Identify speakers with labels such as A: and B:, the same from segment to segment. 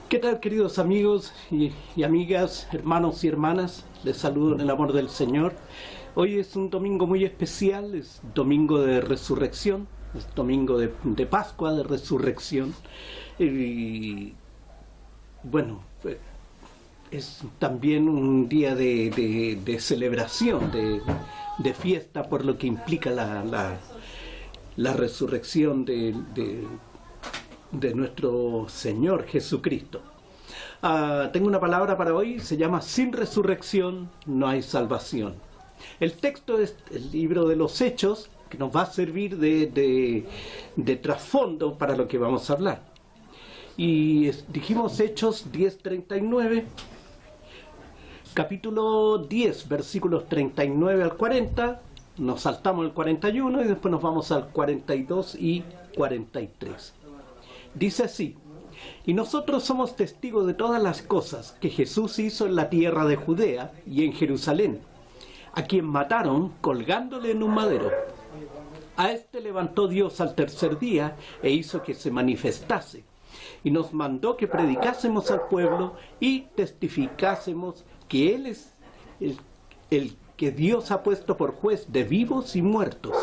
A: ¿Qué tal, queridos amigos y amigas, hermanos y hermanas? Les saludo en el amor del Señor. Hoy es un domingo muy especial, es domingo de resurrección, es domingo de Pascua, de resurrección. Y bueno, es también un día de celebración, de fiesta, por lo que implica la resurrección de nuestro Señor Jesucristo. Tengo una palabra para hoy, se llama sin resurrección no hay salvación. El texto es el libro de los Hechos, que nos va a servir de trasfondo para lo que vamos a hablar. Y dijimos Hechos 10:39, capítulo 10, versículos 39 al 40, nos saltamos el 41 y después nos vamos al 42 y 43. Dice así: y nosotros somos testigos de todas las cosas que Jesús hizo en la tierra de Judea y en Jerusalén, a quien mataron colgándole en un madero. A este levantó Dios al tercer día e hizo que se manifestase, y nos mandó que predicásemos al pueblo y testificásemos que Él es el que Dios ha puesto por juez de vivos y muertos.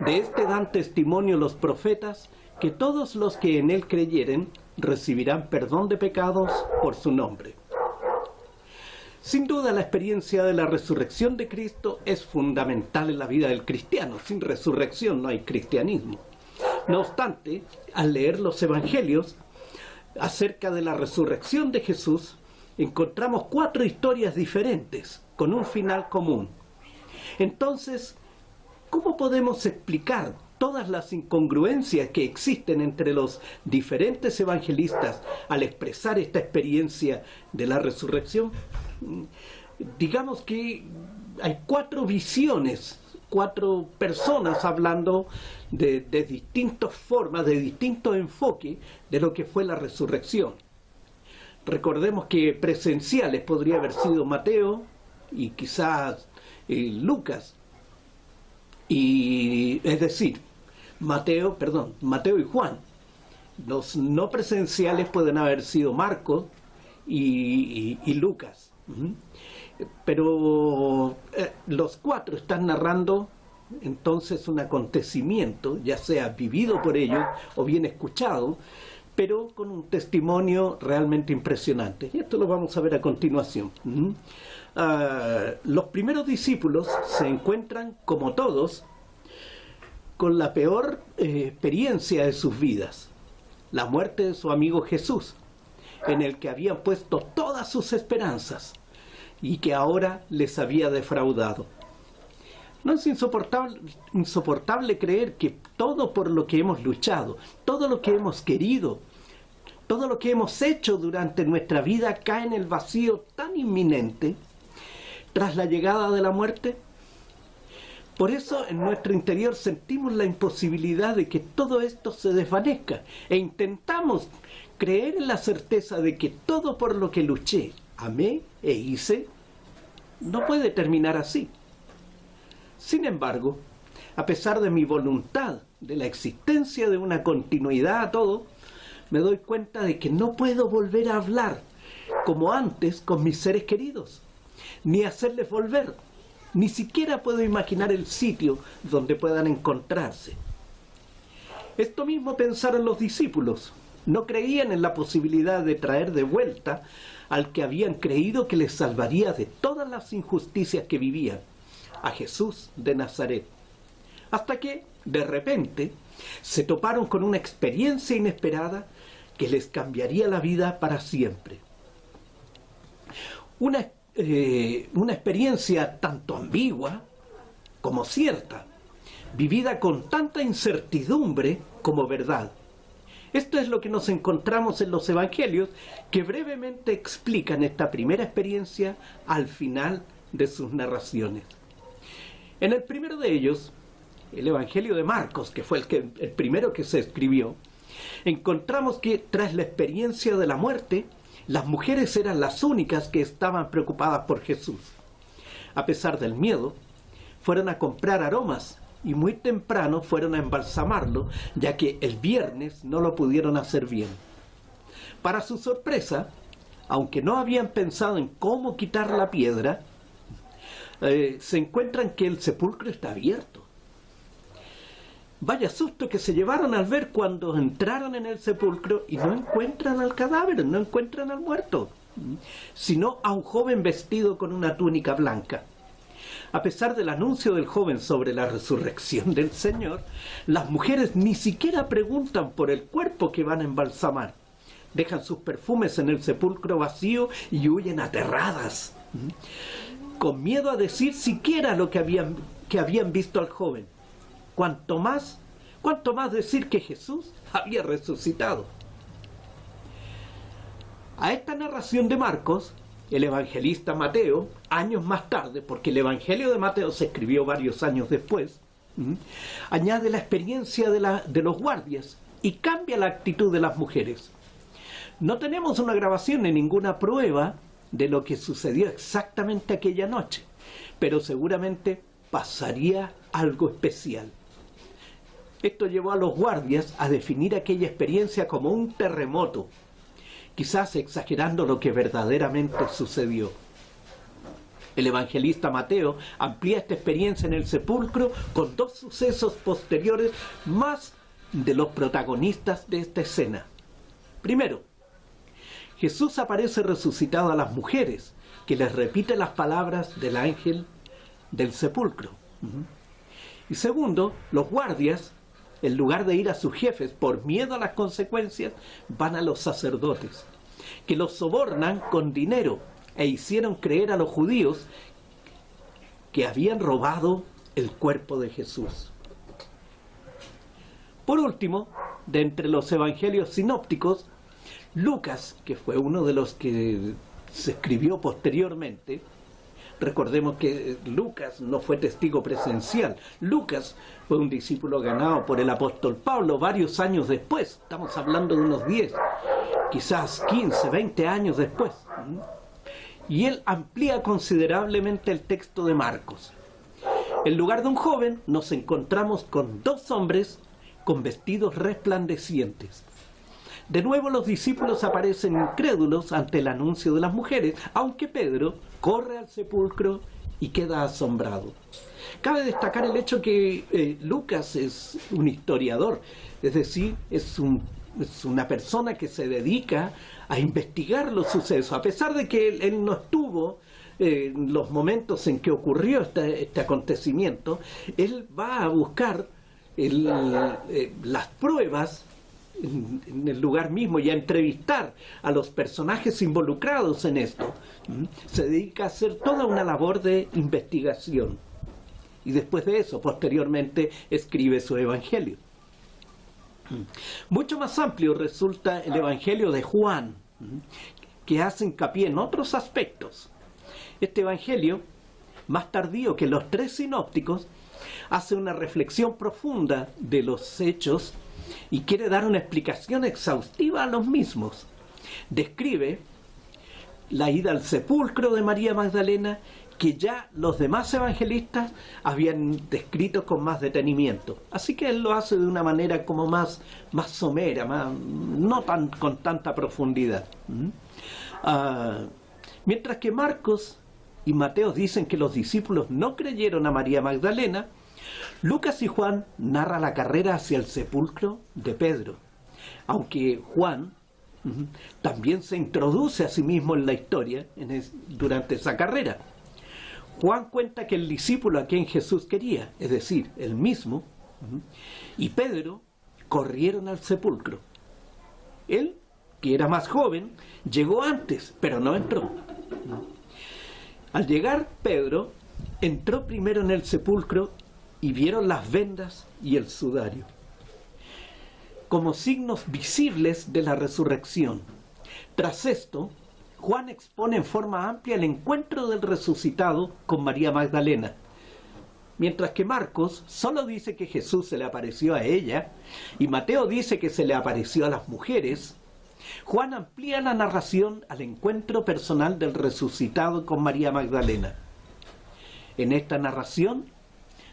A: De este dan testimonio los profetas, que todos los que en Él creyeren recibirán perdón de pecados por su nombre. Sin duda, la experiencia de la resurrección de Cristo es fundamental en la vida del cristiano. Sin resurrección no hay cristianismo. No obstante, al leer los evangelios acerca de la resurrección de Jesús, encontramos 4 historias diferentes, con un final común. Entonces, ¿cómo podemos explicar todas las incongruencias que existen entre los diferentes evangelistas al expresar esta experiencia de la resurrección? Digamos que hay 4 visiones, 4 personas hablando de distintas formas, de distintos enfoques de lo que fue la resurrección. Recordemos que presenciales podría haber sido Mateo y quizás Lucas, y es decir, Mateo y Juan. Los no presenciales pueden haber sido Marcos y Lucas. Pero los 4 están narrando entonces un acontecimiento, ya sea vivido por ellos o bien escuchado, pero con un testimonio realmente impresionante. Y esto lo vamos a ver a continuación. Los primeros discípulos se encuentran, como todos, con la peor experiencia de sus vidas: la muerte de su amigo Jesús, en el que habían puesto todas sus esperanzas y que ahora les había defraudado. No es insoportable creer que todo por lo que hemos luchado, todo lo que hemos querido, todo lo que hemos hecho durante nuestra vida cae en el vacío tan inminente tras la llegada de la muerte. Por eso en nuestro interior sentimos la imposibilidad de que todo esto se desvanezca e intentamos creer en la certeza de que todo por lo que luché, amé e hice no puede terminar así. Sin embargo, a pesar de mi voluntad, de la existencia de una continuidad a todo, me doy cuenta de que no puedo volver a hablar como antes con mis seres queridos, ni hacerles volver. Ni siquiera puedo imaginar el sitio donde puedan encontrarse. Esto mismo pensaron los discípulos. No creían en la posibilidad de traer de vuelta al que habían creído que les salvaría de todas las injusticias que vivían, a Jesús de Nazaret. Hasta que, de repente, se toparon con una experiencia inesperada que les cambiaría la vida para siempre. Una experiencia tanto ambigua como cierta, vivida con tanta incertidumbre como verdad. Esto es lo que nos encontramos en los evangelios, que brevemente explican esta primera experiencia al final de sus narraciones. En el primero de ellos, el Evangelio de Marcos, que fue el primero que se escribió, encontramos que tras la experiencia de la muerte, las mujeres eran las únicas que estaban preocupadas por Jesús. A pesar del miedo, fueron a comprar aromas y muy temprano fueron a embalsamarlo, ya que el viernes no lo pudieron hacer bien. Para su sorpresa, aunque no habían pensado en cómo quitar la piedra, se encuentran que el sepulcro está abierto. Vaya susto que se llevaron al ver cuando entraron en el sepulcro y no encuentran al cadáver, no encuentran al muerto, sino a un joven vestido con una túnica blanca. A pesar del anuncio del joven sobre la resurrección del Señor, las mujeres ni siquiera preguntan por el cuerpo que van a embalsamar. Dejan sus perfumes en el sepulcro vacío y huyen aterradas, con miedo a decir siquiera lo que habían visto al joven. Cuanto más decir que Jesús había resucitado. A esta narración de Marcos, el evangelista Mateo, años más tarde, porque el Evangelio de Mateo se escribió varios años después, añade la experiencia de los guardias y cambia la actitud de las mujeres. No tenemos una grabación ni ninguna prueba de lo que sucedió exactamente aquella noche, pero seguramente pasaría algo especial. Esto llevó a los guardias a definir aquella experiencia como un terremoto, quizás exagerando lo que verdaderamente sucedió. El evangelista Mateo amplía esta experiencia en el sepulcro con dos sucesos posteriores más de los protagonistas de esta escena. Primero, Jesús aparece resucitado a las mujeres, que les repite las palabras del ángel del sepulcro. Y segundo, los guardias, en lugar de ir a sus jefes por miedo a las consecuencias, van a los sacerdotes, que los sobornan con dinero e hicieron creer a los judíos que habían robado el cuerpo de Jesús. Por último, de entre los evangelios sinópticos, Lucas, que fue uno de los que se escribió posteriormente, recordemos que Lucas no fue testigo presencial. Lucas fue un discípulo ganado por el apóstol Pablo varios años después. Estamos hablando de unos 10, quizás 15, 20 años después. Y él amplía considerablemente el texto de Marcos. En lugar de un joven, nos encontramos con dos hombres con vestidos resplandecientes. De nuevo los discípulos aparecen incrédulos ante el anuncio de las mujeres, aunque Pedro corre al sepulcro y queda asombrado. Cabe destacar el hecho que Lucas es un historiador, es decir, es una persona que se dedica a investigar los sucesos. A pesar de que él no estuvo en los momentos en que ocurrió este acontecimiento, él va a buscar las pruebas en el lugar mismo y a entrevistar a los personajes involucrados en esto. Se dedica a hacer toda una labor de investigación y después de eso, posteriormente, escribe su evangelio. Mucho más amplio resulta el evangelio de Juan, que hace hincapié en otros aspectos. Este evangelio, más tardío que los tres sinópticos, hace una reflexión profunda de los hechos y quiere dar una explicación exhaustiva a los mismos. Describe la ida al sepulcro de María Magdalena, que ya los demás evangelistas habían descrito con más detenimiento. Así que él lo hace de una manera como más somera, no con tanta profundidad. Mientras que Marcos y Mateo dicen que los discípulos no creyeron a María Magdalena, Lucas y Juan narran la carrera hacia el sepulcro de Pedro, aunque Juan también se introduce a sí mismo en la historia durante esa carrera. Juan cuenta que el discípulo a quien Jesús quería, es decir, él mismo, y Pedro corrieron al sepulcro. Él, que era más joven, llegó antes, pero no entró. Al llegar Pedro, entró primero en el sepulcro y vieron las vendas y el sudario, como signos visibles de la resurrección. Tras esto, Juan expone en forma amplia el encuentro del resucitado con María Magdalena, mientras que Marcos solo dice que Jesús se le apareció a ella y Mateo dice que se le apareció a las mujeres. Juan amplía la narración al encuentro personal del resucitado con María Magdalena. En esta narración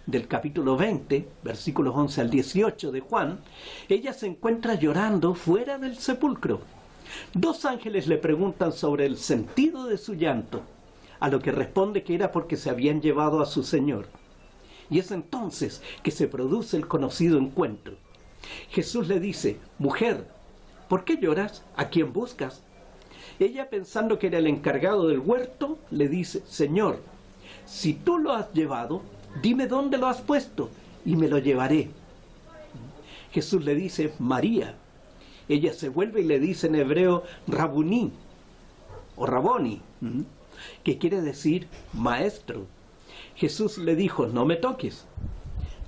A: del capítulo 20, versículos 11 al 18 de Juan, ella se encuentra llorando fuera del sepulcro. Dos ángeles le preguntan sobre el sentido de su llanto, a lo que responde que era porque se habían llevado a su Señor. Y es entonces que se produce el conocido encuentro. Jesús le dice: mujer, ¿por qué lloras? ¿A quién buscas? Ella, pensando que era el encargado del huerto, le dice: Señor, si tú lo has llevado, dime dónde lo has puesto y me lo llevaré. Jesús le dice: María. Ella se vuelve y le dice en hebreo Rabuní o Raboni, que quiere decir maestro. Jesús le dijo: no me toques,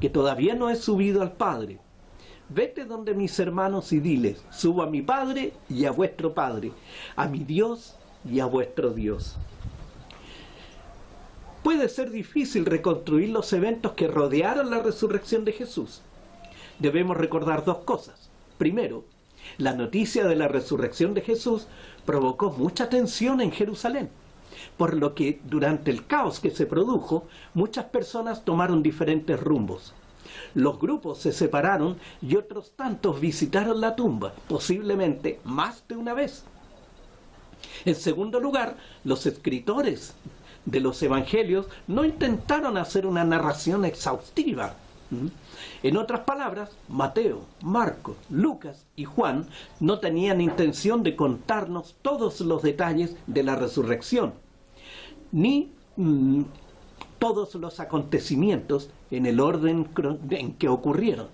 A: que todavía no he subido al Padre. Vete donde mis hermanos y diles: subo a mi Padre y a vuestro Padre, a mi Dios y a vuestro Dios. Puede ser difícil reconstruir los eventos que rodearon la resurrección de Jesús. Debemos recordar dos cosas. Primero, la noticia de la resurrección de Jesús provocó mucha tensión en Jerusalén, por lo que durante el caos que se produjo, muchas personas tomaron diferentes rumbos. Los grupos se separaron y otros tantos visitaron la tumba, posiblemente más de una vez. En segundo lugar, los escritores de los evangelios no intentaron hacer una narración exhaustiva. En otras palabras, Mateo, Marcos, Lucas y Juan no tenían intención de contarnos todos los detalles de la resurrección, ni todos los acontecimientos en el orden en que ocurrieron.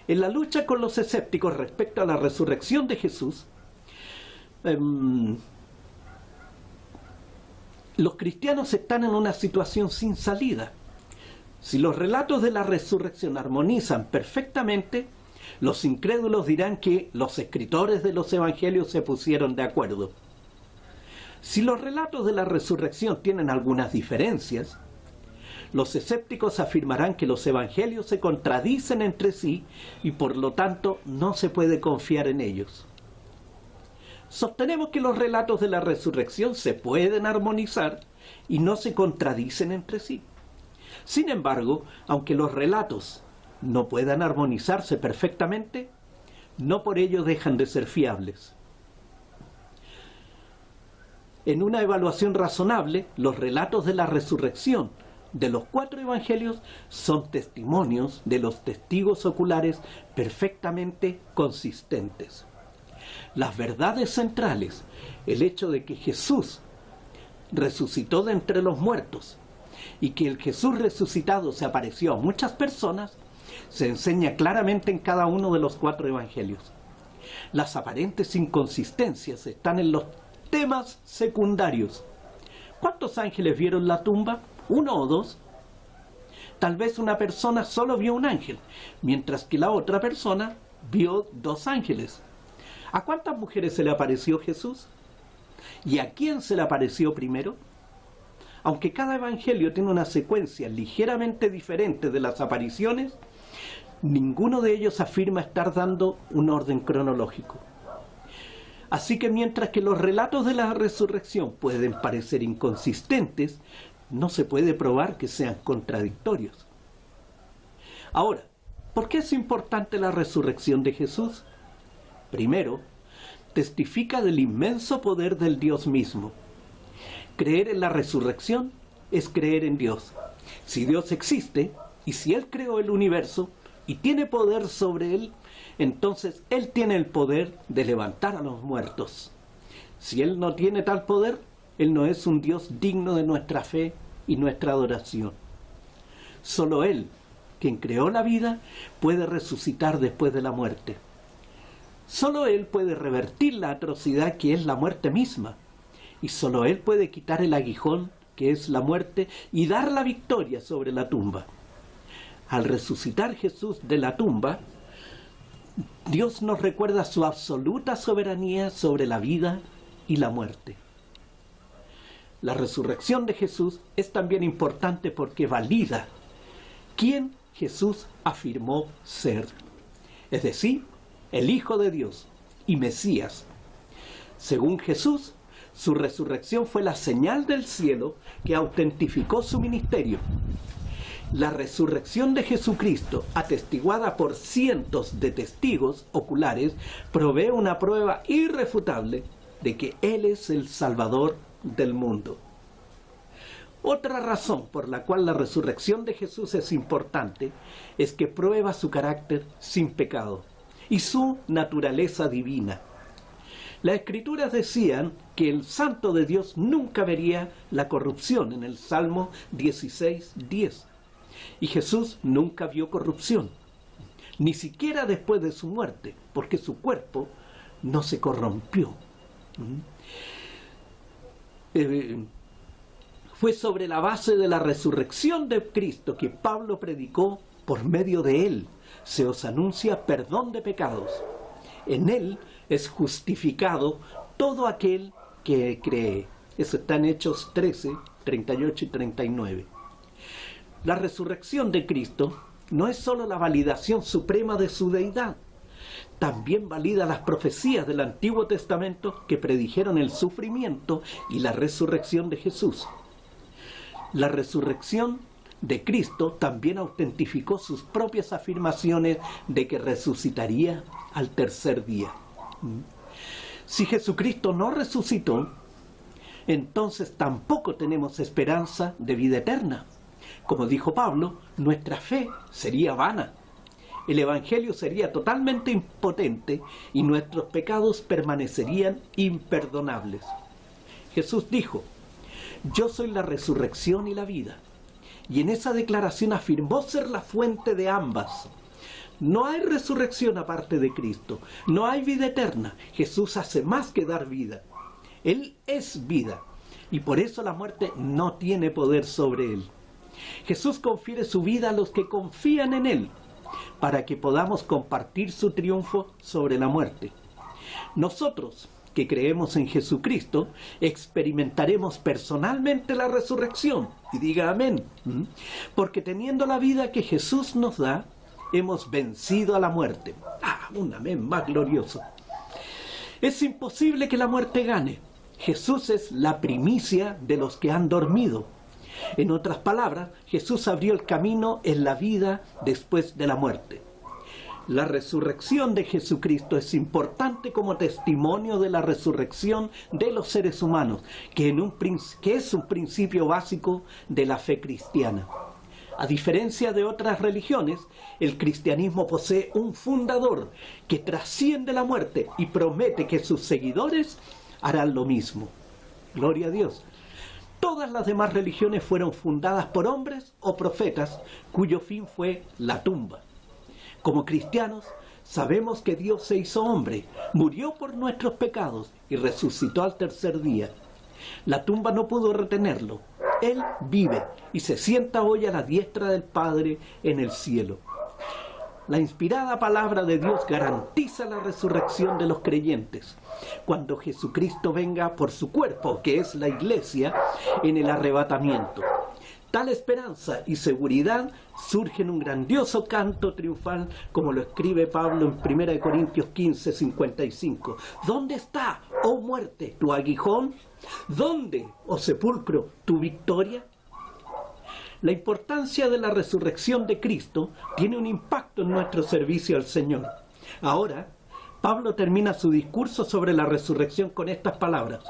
A: En la lucha con los escépticos respecto a la resurrección de Jesús, los cristianos están en una situación sin salida. Si los relatos de la resurrección armonizan perfectamente, los incrédulos dirán que los escritores de los evangelios se pusieron de acuerdo. Si los relatos de la resurrección tienen algunas diferencias, los escépticos afirmarán que los evangelios se contradicen entre sí y por lo tanto no se puede confiar en ellos. Sostenemos que los relatos de la resurrección se pueden armonizar y no se contradicen entre sí. Sin embargo, aunque los relatos no puedan armonizarse perfectamente, no por ello dejan de ser fiables. En una evaluación razonable, los relatos de la resurrección de los 4 evangelios son testimonios de los testigos oculares perfectamente consistentes. Las verdades centrales, el hecho de que Jesús resucitó de entre los muertos y que el Jesús resucitado se apareció a muchas personas, se enseña claramente en cada uno de los 4 evangelios. Las aparentes inconsistencias están en los temas secundarios. ¿Cuántos ángeles vieron la tumba? ¿1 o 2? Tal vez una persona solo vio un ángel, mientras que la otra persona vio 2 ángeles. ¿A cuántas mujeres se le apareció Jesús? ¿Y a quién se le apareció primero? Aunque cada evangelio tiene una secuencia ligeramente diferente de las apariciones, ninguno de ellos afirma estar dando un orden cronológico. Así que mientras que los relatos de la resurrección pueden parecer inconsistentes, no se puede probar que sean contradictorios. Ahora, ¿por qué es importante la resurrección de Jesús? Primero, testifica del inmenso poder del Dios mismo. Creer en la resurrección es creer en Dios. Si Dios existe, y si Él creó el universo, y tiene poder sobre él, entonces Él tiene el poder de levantar a los muertos. Si Él no tiene tal poder, Él no es un Dios digno de nuestra fe y nuestra adoración. Solo Él, quien creó la vida, puede resucitar después de la muerte. Solo Él puede revertir la atrocidad que es la muerte misma. Y solo Él puede quitar el aguijón que es la muerte y dar la victoria sobre la tumba. Al resucitar Jesús de la tumba, Dios nos recuerda su absoluta soberanía sobre la vida y la muerte. La resurrección de Jesús es también importante porque valida quién Jesús afirmó ser, es decir, el Hijo de Dios y Mesías. Según Jesús, su resurrección fue la señal del cielo que autentificó su ministerio. La resurrección de Jesucristo, atestiguada por cientos de testigos oculares, provee una prueba irrefutable de que Él es el Salvador del mundo. Otra razón por la cual la resurrección de Jesús es importante es que prueba su carácter sin pecado y su naturaleza divina. Las Escrituras decían que el Santo de Dios nunca vería la corrupción en el Salmo 16:10. Y Jesús nunca vio corrupción, ni siquiera después de su muerte, porque su cuerpo no se corrompió. Fue sobre la base de la resurrección de Cristo que Pablo predicó: por medio de Él se os anuncia perdón de pecados. En Él es justificado todo aquel que cree. Eso está en Hechos 13, 38 y 39. La resurrección de Cristo no es sólo la validación suprema de su deidad, también valida las profecías del Antiguo Testamento que predijeron el sufrimiento y la resurrección de Jesús. La resurrección de Cristo también autentificó sus propias afirmaciones de que resucitaría al tercer día. Si Jesucristo no resucitó, entonces tampoco tenemos esperanza de vida eterna. Como dijo Pablo, nuestra fe sería vana. El Evangelio sería totalmente impotente y nuestros pecados permanecerían imperdonables. Jesús dijo: yo soy la resurrección y la vida. Y en esa declaración afirmó ser la fuente de ambas. No hay resurrección aparte de Cristo. No hay vida eterna. Jesús hace más que dar vida. Él es vida. Y por eso la muerte no tiene poder sobre Él. Jesús confiere su vida a los que confían en Él, para que podamos compartir su triunfo sobre la muerte. Nosotros, que creemos en Jesucristo, experimentaremos personalmente la resurrección. Y diga amén. Porque teniendo la vida que Jesús nos da, hemos vencido a la muerte. Un amén más glorioso. Es imposible que la muerte gane. Jesús es la primicia de los que han dormido. En otras palabras, Jesús abrió el camino en la vida después de la muerte. La resurrección de Jesucristo es importante como testimonio de la resurrección de los seres humanos, que es un principio básico de la fe cristiana. A diferencia de otras religiones, el cristianismo posee un fundador que trasciende la muerte y promete que sus seguidores harán lo mismo. Gloria a Dios. Todas las demás religiones fueron fundadas por hombres o profetas cuyo fin fue la tumba. Como cristianos, sabemos que Dios se hizo hombre, murió por nuestros pecados y resucitó al tercer día. La tumba no pudo retenerlo. Él vive y se sienta hoy a la diestra del Padre en el cielo. La inspirada palabra de Dios garantiza la resurrección de los creyentes cuando Jesucristo venga por su cuerpo, que es la iglesia, en el arrebatamiento. Tal esperanza y seguridad surge en un grandioso canto triunfal, como lo escribe Pablo en 1 Corintios 15, 55. ¿Dónde está, oh muerte, tu aguijón? ¿Dónde, oh sepulcro, tu victoria? La importancia de la resurrección de Cristo tiene un impacto en nuestro servicio al Señor. Ahora, Pablo termina su discurso sobre la resurrección con estas palabras: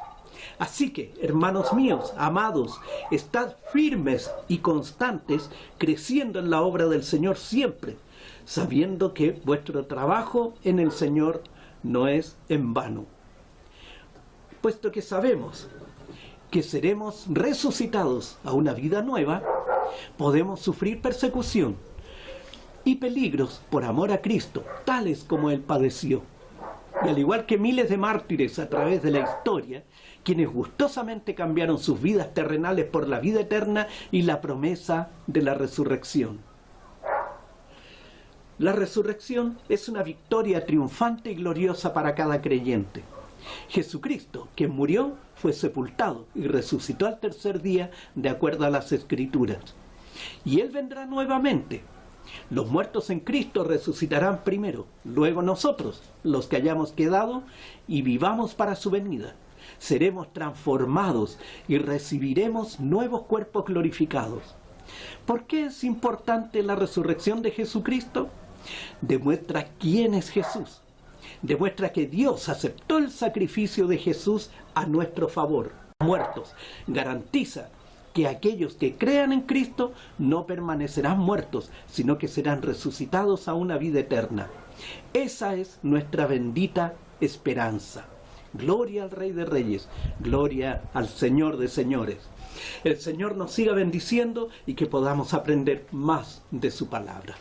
A: así que, hermanos míos, amados, estad firmes y constantes, creciendo en la obra del Señor siempre, sabiendo que vuestro trabajo en el Señor no es en vano. Puesto que sabemos que seremos resucitados a una vida nueva, podemos sufrir persecución y peligros por amor a Cristo, tales como Él padeció. Y al igual que miles de mártires a través de la historia, quienes gustosamente cambiaron sus vidas terrenales por la vida eterna y la promesa de la resurrección. La resurrección es una victoria triunfante y gloriosa para cada creyente. Jesucristo, quien murió, fue sepultado y resucitó al tercer día de acuerdo a las Escrituras. Y Él vendrá nuevamente. Los muertos en Cristo resucitarán primero, luego nosotros, los que hayamos quedado y vivamos para su venida. Seremos transformados y recibiremos nuevos cuerpos glorificados. ¿Por qué es importante la resurrección de Jesucristo? Demuestra quién es Jesús. Demuestra que Dios aceptó el sacrificio de Jesús a nuestro favor. Muertos. Garantiza que aquellos que crean en Cristo no permanecerán muertos, sino que serán resucitados a una vida eterna. Esa es nuestra bendita esperanza. Gloria al Rey de Reyes, gloria al Señor de Señores. El Señor nos siga bendiciendo y que podamos aprender más de su palabra.